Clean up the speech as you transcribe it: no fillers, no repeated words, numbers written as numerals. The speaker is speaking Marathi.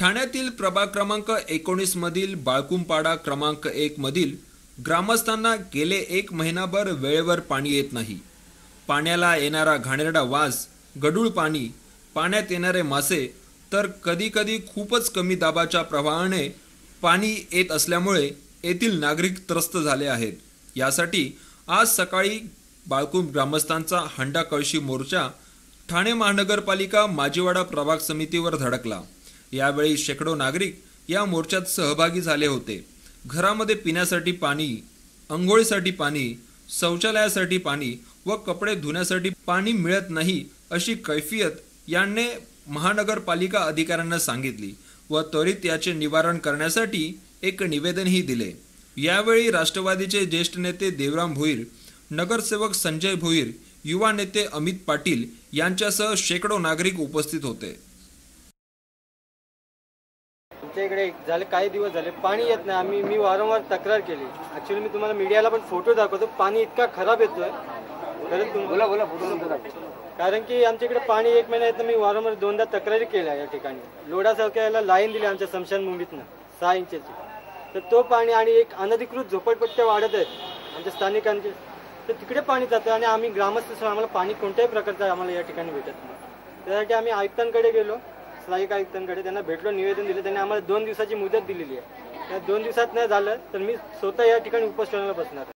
ठाण्यातील प्रभाग क्रमांक 19 मधील बाळकुंपाडा क्रमांक 1 मधील ग्रामस्थांना गेले 1 महिनाभर वेळेवर पाणी येत नाही। पाण्याला येणारा घाणेरडा वास, गढूळ पाणी, पाण्यात येणारे मासे तर कधी कधी खूपच कमी दाबाच्या प्रवाहाने पाणी येत असल्यामुळे येथील नागरिक त्रस्त झाले आहेत। यासाठी आज सकाळी बाळकुंप ग्रामस्थांचा हंडा कळशी मोर्चा ठाणे महानगरपालिका माजीवाडा प्रभाग समितीवर धडकला। यावेळी शेकडो नागरिक या मोर्चात सहभागी झाले होते। घरामध्ये पिण्यासाठी पाणी, अंघोळीसाठी पाणी, शौचालयासाठी पाणी व कपडे धुण्यासाठी पाणी मिळत नाही अशी कैफियत यांनी महानगरपालिका अधिकाऱ्यांना सांगितली व त्वरित याचे निवारण करण्यासाठी एक निवेदनही दिले। यावेळी राष्ट्रवादीचे ज्येष्ठ नेते देवराम भोईर, नगरसेवक संजय भोईर, युवा नेते अमित पाटील यांच्यासह शेकडो नागरिक उपस्थित होते। आमच्या इकडे झाले काही दिवस झाले पाणी येत नाही। मी वारंवार तक्रार केली। ऍक्च्युअली मी तुम्हाला मीडियाला पण फोटो दाखवतो, पाणी इतका खराब येतोय। कारण की आमच्या इकडे पाणी 1 महिना येत नाही। मी वारंवार 2दा तक्रारी केल्या या ठिकाणी। लोढासारख्या याला लाईन दिली आमच्या स्मशानभूमीतनं 6 इंचची, तर तो पाणी आणि एक अनधिकृत झोपडपट्ट्या वाढत आहेत आमच्या स्थानिकांचे, तर तिकडे पाणी जातं आणि आम्ही ग्रामस्थ आम्हाला पाणी कोणत्याही प्रकारचं आम्हाला या ठिकाणी भेटत नाही। त्यासाठी आम्ही आयुक्तांकडे गेलो, सहाय्यक आयुक्तांकडे, त्यांना भेटलो, निवेदन दिलं। त्यांनी आम्हाला 2 दिवसाची मुदत दिलेली आहे। त्या 2 दिवसात नाही झालं तर मी स्वतः या ठिकाणी उपोषणाला बसणार।